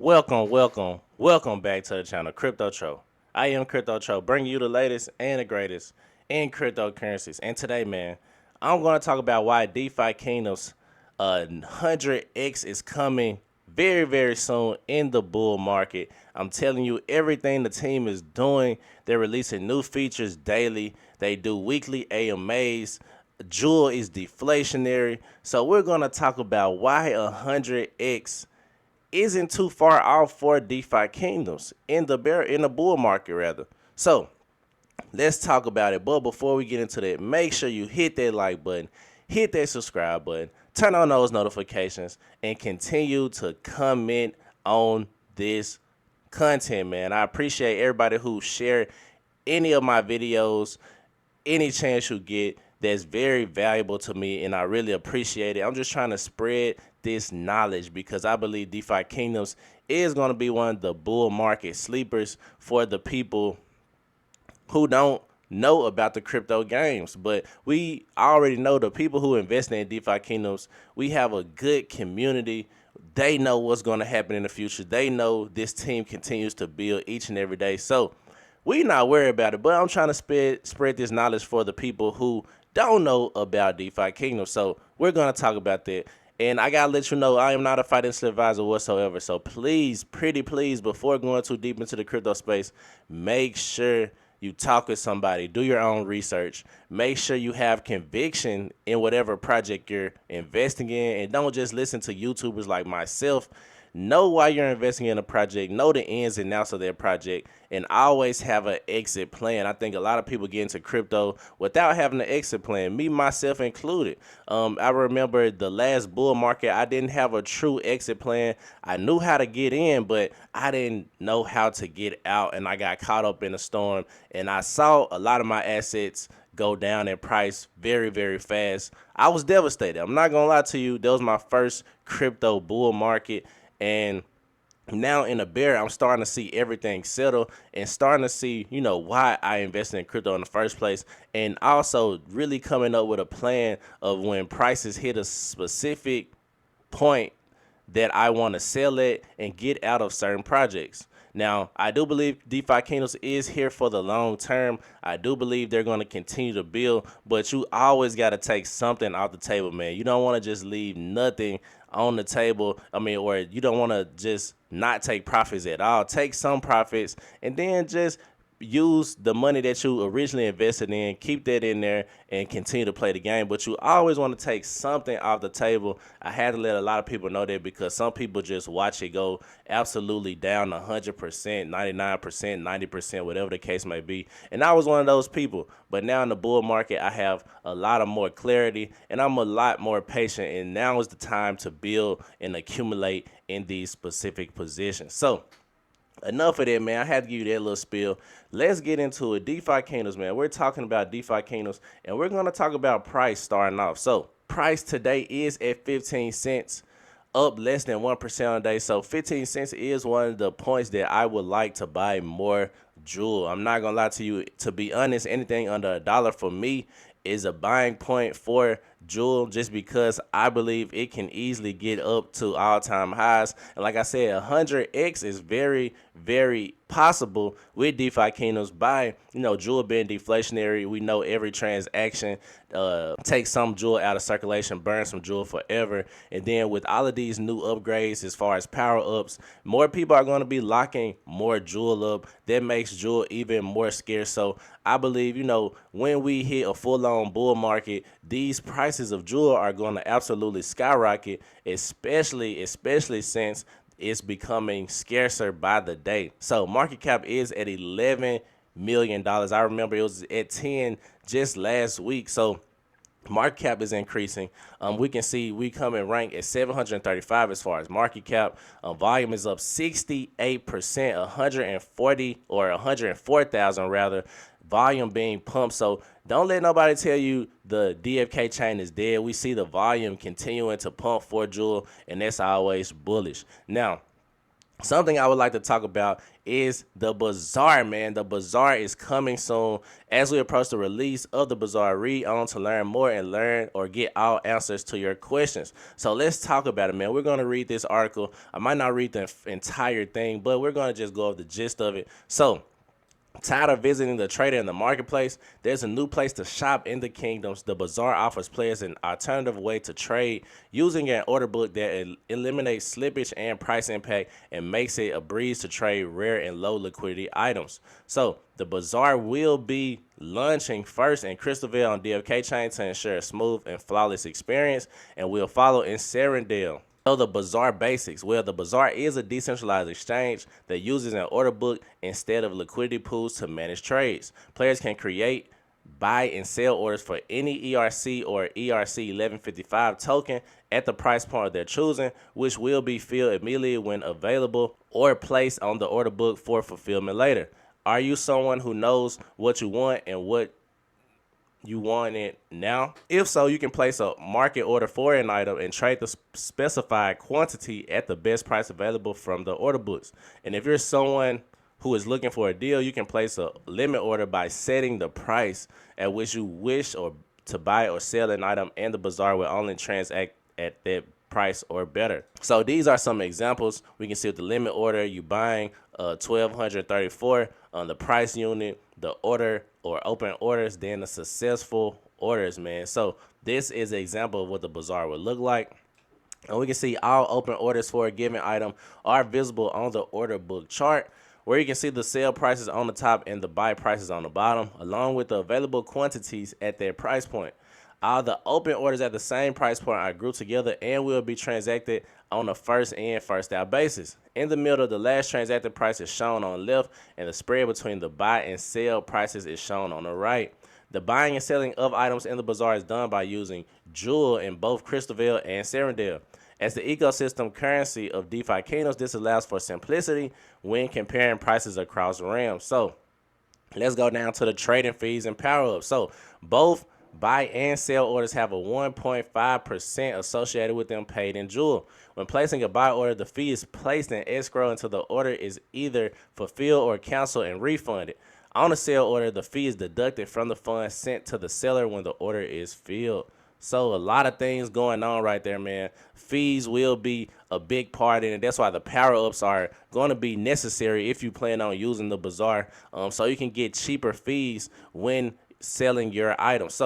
Welcome back to the channel, Crypto Tro. I am Crypto Tro, bringing you the latest and the greatest in cryptocurrencies. And today, man, I'm going to talk about why DeFi Kingdoms 100x is coming very soon in the bull market. I'm telling you everything the team is doing. They're releasing new features daily. They do weekly AMAs. Jewel is deflationary. So we're going to talk about why 100x isn't too far off for DeFi Kingdoms in the bull market rather. So let's talk about it. But before we get into that, make sure you hit that like button, hit that subscribe button, turn on those notifications, and continue to comment on this content, man. I appreciate everybody who shared any of my videos, any chance you get. That's very valuable to me, and I really appreciate it. I'm just trying to spread this knowledge because I believe DeFi Kingdoms is going to be one of the bull market sleepers for the people who don't know about the crypto games. But we already know the people who invest in DeFi Kingdoms, we have a good community. They know what's going to happen in the future. They know this team continues to build each and every day. So we not worried about it, but I'm trying to spread this knowledge for the people who don't know about DeFi Kingdom. So we're going to talk about that. And I got to let you know, I am not a financial advisor whatsoever. So please, pretty please, before going too deep into the crypto space, make sure you talk with somebody, do your own research, make sure you have conviction in whatever project you're investing in, and don't just listen to YouTubers like myself. Know why you're investing in a project, know the ins and outs of that project, and always have an exit plan. I think a lot of people get into crypto without having an exit plan, me, myself included. I remember the last bull market, I didn't have a true exit plan. I knew how to get in, but I didn't know how to get out, and I got caught up in a storm, and I saw a lot of my assets go down in price very fast. I was devastated. I'm not going to lie to you. That was my first crypto bull market. And now in a bear, I'm starting to see everything settle and starting to see, why I invested in crypto in the first place. And also really coming up with a plan of when prices hit a specific point that I want to sell it and get out of certain projects. Now, I do believe DeFi Kingdoms is here for the long term. I do believe they're going to continue to build, but you always got to take something off the table, man. You don't want to just leave nothing on the table. Or you don't want to just not take profits at all. Take some profits and then just use the money that you originally invested in, keep that in there, and continue to play the game. But you always want to take something off the table. I had to let a lot of people know that because some people just watch it go absolutely down 100%, 99%, 90%, whatever the case may be. And I was one of those people. But now in the bull market, I have a lot of more clarity, and I'm a lot more patient. And now is the time to build and accumulate in these specific positions. So enough of that, man. I had to give you that little spiel. Let's get into it. DeFi Kingdoms, man. We're talking about DeFi Kingdoms, and we're going to talk about price starting off. So price today is at 15 cents, up less than 1% on the day. So 15 cents is one of the points that I would like to buy more Jewel. I'm not going to lie to you. To be honest, anything under $1 for me is a buying point for Jewel, just because I believe it can easily get up to all-time highs. And like I said, 100x is very possible with DeFi Kingdoms by, Jewel being deflationary. We know every transaction takes some Jewel out of circulation, burn some Jewel forever. And then with all of these new upgrades as far as power ups, more people are going to be locking more Jewel up. That makes Jewel even more scarce. So I believe, when we hit a full-on bull market, these prices of Jewel are going to absolutely skyrocket, especially since it's becoming scarcer by the day. So market cap is at $11 million. I remember it was at 10 just last week. So market cap is increasing. We can see we come in rank at 735 as far as market cap. Volume is up 68%, 140 or 104,000 rather. Volume being pumped. So don't let nobody tell you the DFK chain is dead. We see the volume continuing to pump for Jewel, and that's always bullish. Now, Something I would like to talk about is the Bazaar, man. The Bazaar is coming soon. As we approach the release of the Bazaar, read on to learn more and learn or get all answers to your questions. So let's talk about it, man. We're going to read this article. I might not read the entire thing, but we're going to just go over the gist of it. So, tired of visiting the trader in the marketplace? There's a new place to shop in the kingdoms. The Bazaar offers players an alternative way to trade using an order book that eliminates slippage and price impact and makes it a breeze to trade rare and low liquidity items. So the Bazaar will be launching first in Crystalville on DFK chain to ensure a smooth and flawless experience, and will follow in Serendale. So the Bazaar basics. Well, the Bazaar is a decentralized exchange that uses an order book instead of liquidity pools to manage trades. Players can create, buy, and sell orders for any ERC or ERC 1155 token at the price point of their choosing, which will be filled immediately when available or placed on the order book for fulfillment later. Are you someone who knows what you want and what you want it now? If so, you can place a market order for an item and trade the specified quantity at the best price available from the order books. And if you're someone who is looking for a deal, you can place a limit order by setting the price at which you wish or to buy or sell an item, and the Bazaar will only transact at that price or better. So these are some examples. We can see with the limit order, you buying 1234 on the price unit, the order or open orders, then the successful orders, man. So this is an example of what the Bazaar would look like. And we can see all open orders for a given item are visible on the order book chart, where you can see the sale prices on the top and the buy prices on the bottom, along with the available quantities at their price point. All the open orders at the same price point are grouped together and will be transacted on a first in, first out basis. In the middle, the last transacted price is shown on the left, and the spread between the buy and sell prices is shown on the right. The buying and selling of items in the Bazaar is done by using Jewel in both Crystalville and Serendale. As the ecosystem currency of DeFi Kingdoms, this allows for simplicity when comparing prices across realms. So let's go down to the trading fees and power ups. So both buy and sell orders have a 1.5% associated with them paid in Jewel. When placing a buy order, the fee is placed in escrow until the order is either fulfilled or canceled and refunded. On a sell order, the fee is deducted from the funds sent to the seller when the order is filled. So a lot of things going on right there, man. Fees will be a big part in it. That's why the power-ups are going to be necessary if you plan on using the Bazaar, so you can get cheaper fees when selling your items.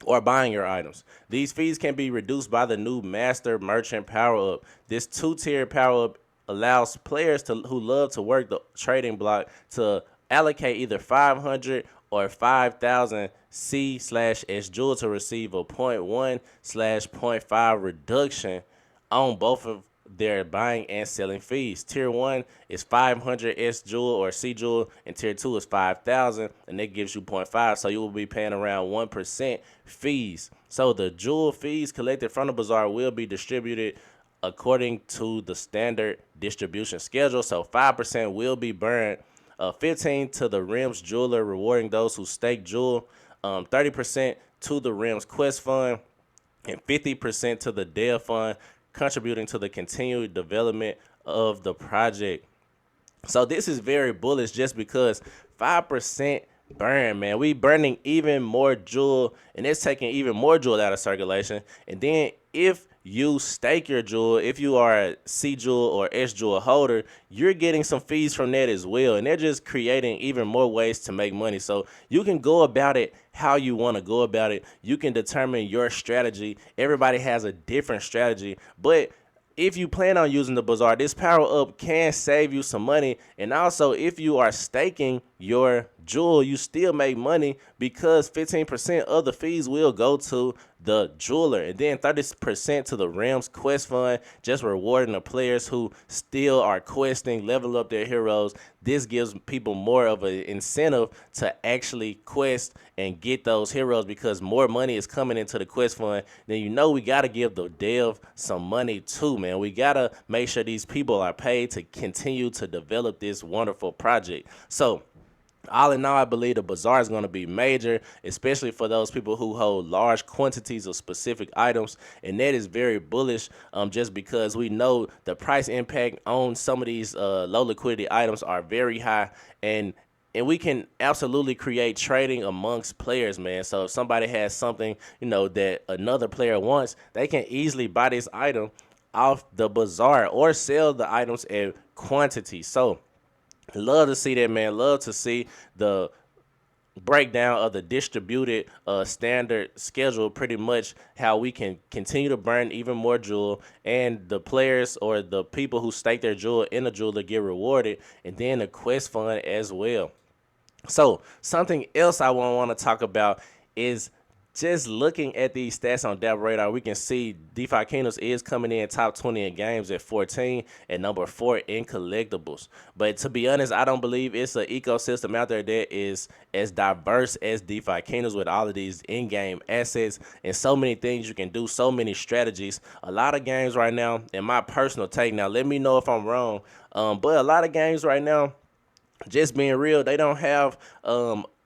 Or buying your items. These fees can be reduced by the new Master Merchant Power Up. This two-tier Power Up allows players who love to work the trading block to allocate either 500 or 5,000 C/S Jewel to receive a 0.1/0.5 reduction on both of their buying and selling fees. Tier 1 is 500 S Jewel or C Jewel, and Tier 2 is 5,000, and that gives you 0.5, so you will be paying around 1% fees. So the Jewel fees collected from the Bazaar will be distributed according to the standard distribution schedule. So 5% will be burned, 15 to the Rims Jeweler, rewarding those who stake Jewel, 30% to the Rims Quest Fund, and 50% to the Dev Fund, contributing to the continued development of the project. So this is very bullish just because 5% burn, man. We burning even more Jewel, and it's taking even more Jewel out of circulation. And then if you stake your Jewel, if you are a C Jewel or S Jewel holder, you're getting some fees from that as well. And they're just creating even more ways to make money. So you can go about it how you want to go about it. You can determine your strategy. Everybody has a different strategy, but if you plan on using the Bazaar, this power up can save you some money. And also, if you are staking your Jewel, you still make money because 15% of the fees will go to the jeweler, and then 30% to the Rims Quest Fund, just rewarding the players who still are questing, level up their heroes. This gives people more of an incentive to actually quest and get those heroes because more money is coming into the Quest Fund. Then you know we got to give the dev some money too, man. We got to make sure these people are paid to continue to develop this wonderful project. So All in all, I believe the bazaar is going to be major, especially for those people who hold large quantities of specific items, and that is very bullish. Just because we know the price impact on some of these low liquidity items are very high, and we can absolutely create trading amongst players, man. So if somebody has something, that another player wants, they can easily buy this item off the bazaar or sell the items in quantity. So love to see that, man. Love to see the breakdown of the distributed standard schedule, pretty much how we can continue to burn even more jewel, and the players or the people who stake their jewel in the jewel to get rewarded, and then the quest fund as well. So something else I want to talk about is just looking at these stats on Dap Radar. We can see DeFi Kingdoms is coming in top 20 in games at 14 and number 4 in collectibles. But to be honest, I don't believe it's an ecosystem out there that is as diverse as DeFi Kingdoms, with all of these in-game assets and so many things you can do, so many strategies. A lot of games right now, in my personal take, now let me know if I'm wrong, but a lot of games right now, just being real, they don't have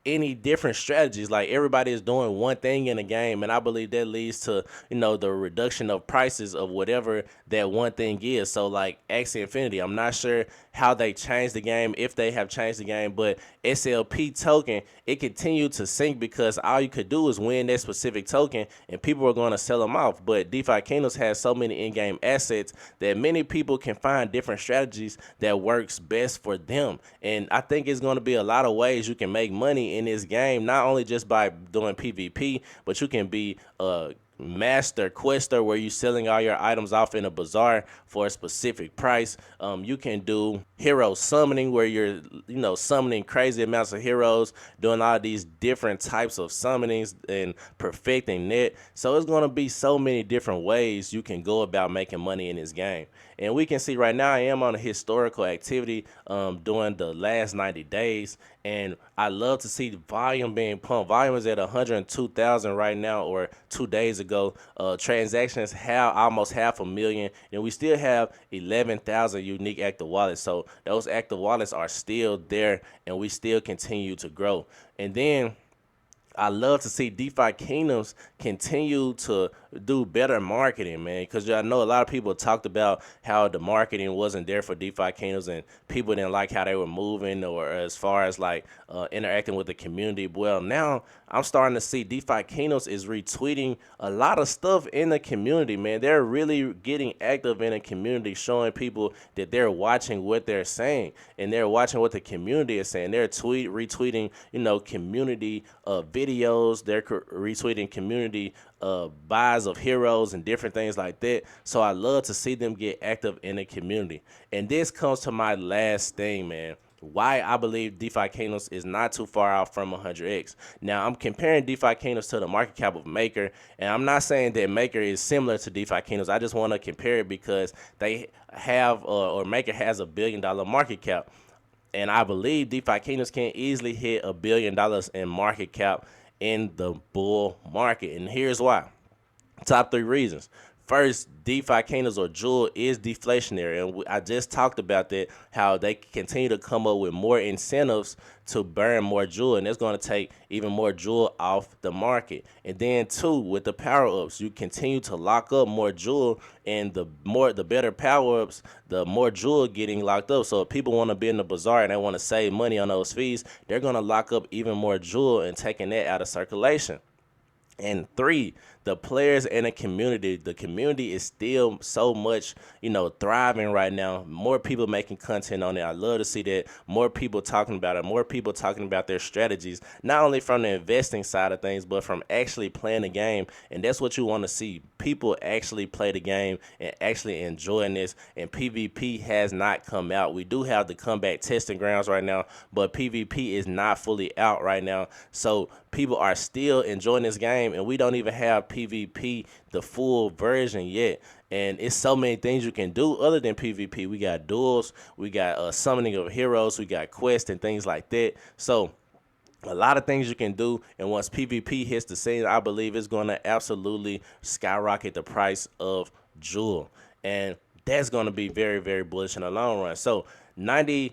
any different strategies. Like, everybody is doing one thing in a game, and I believe that leads to the reduction of prices of whatever that one thing is. So like Axie Infinity, I'm not sure how they changed the game, if they have changed the game, but SLP token, it continued to sink because all you could do is win that specific token, and people were going to sell them off. But DeFi Kingdoms has so many in-game assets that many people can find different strategies that works best for them. And I think it's going to be a lot of ways you can make money in this game, not only just by doing PvP, but you can be master quester, where you selling all your items off in a bazaar for a specific price. You can do hero summoning, where you're summoning crazy amounts of heroes, doing all these different types of summonings and perfecting it. So it's going to be so many different ways you can go about making money in this game. And we can see right now I am on a historical activity during the last 90 days, and I love to see the volume being pumped. Volume is at 102,000 right now, or 2 days ago. Transactions have almost 500,000, and we still have 11,000 unique active wallets. So those active wallets are still there, and we still continue to grow. And then I love to see DeFi Kingdoms continue to do better marketing, man, because I know a lot of people talked about how the marketing wasn't there for DeFi Kingdoms, and people didn't like how they were moving, or as far as like interacting with the community. Well, now I'm starting to see DeFi Kingdoms is retweeting a lot of stuff in the community, man. They're really getting active in the community, showing people that they're watching what they're saying, and they're watching what the community is saying. They're retweeting, community videos. They're retweeting community buys of heroes and different things like that. So I love to see them get active in the community. And this comes to my last thing, man. Why I believe DeFi Kingdoms is not too far out from 100x. Now, I'm comparing DeFi Kingdoms to the market cap of Maker, and I'm not saying that Maker is similar to DeFi Kingdoms. I just want to compare it because they have, or Maker has, $1 billion market cap. And I believe DeFi Kingdoms can easily hit $1 billion in market cap in the bull market. And here's why. Top 3 reasons. First, DeFi Kingdoms, or Jewel, is deflationary, and I just talked about that, how they continue to come up with more incentives to burn more Jewel, and it's going to take even more Jewel off the market. And then 2, with the power-ups, you continue to lock up more Jewel, and the better power-ups, the more Jewel getting locked up. So if people want to be in the bazaar and they want to save money on those fees, they're going to lock up even more Jewel and taking that out of circulation. And 3, the players and the community is still so much, thriving right now. More people making content on it. I love to see that. More people talking about it. More people talking about their strategies, not only from the investing side of things, but from actually playing the game. And that's what you want to see. People actually play the game and actually enjoying this. And PvP has not come out. We do have the comeback testing grounds right now, but PvP is not fully out right now. So people are still enjoying this game, and we don't even have PvP, the full version, yet. And it's so many things you can do other than PvP. We got duels, we got summoning of heroes, we got quests and things like that. So a lot of things you can do, and once PvP hits the scene, I believe it's going to absolutely skyrocket the price of Jewel. And that's going to be very, very bullish in the long run. So 97%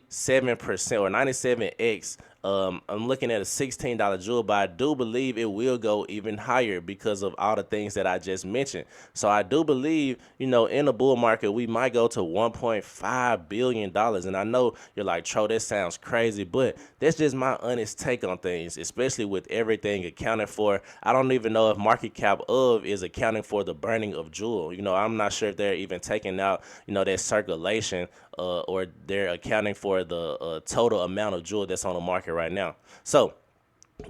or 97x. I'm looking at a $16 jewel, but I do believe it will go even higher because of all the things that I just mentioned. So I do believe, in the bull market, we might go to $1.5 billion. And I know you're like, Tro, that sounds crazy, but that's just my honest take on things, especially with everything accounted for. I don't even know if market cap of is accounting for the burning of jewel. I'm not sure if they're even taking out, that circulation, or they're accounting for the total amount of jewel that's on the market right now. So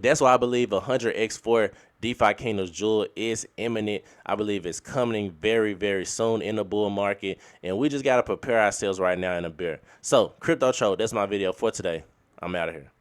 that's why I believe 100x for DeFi Kingdoms jewel is imminent. I believe it's coming very, very soon in the bull market, and we just got to prepare ourselves right now in a bear. So, Crypto Tro, that's my video for today. I'm out of here.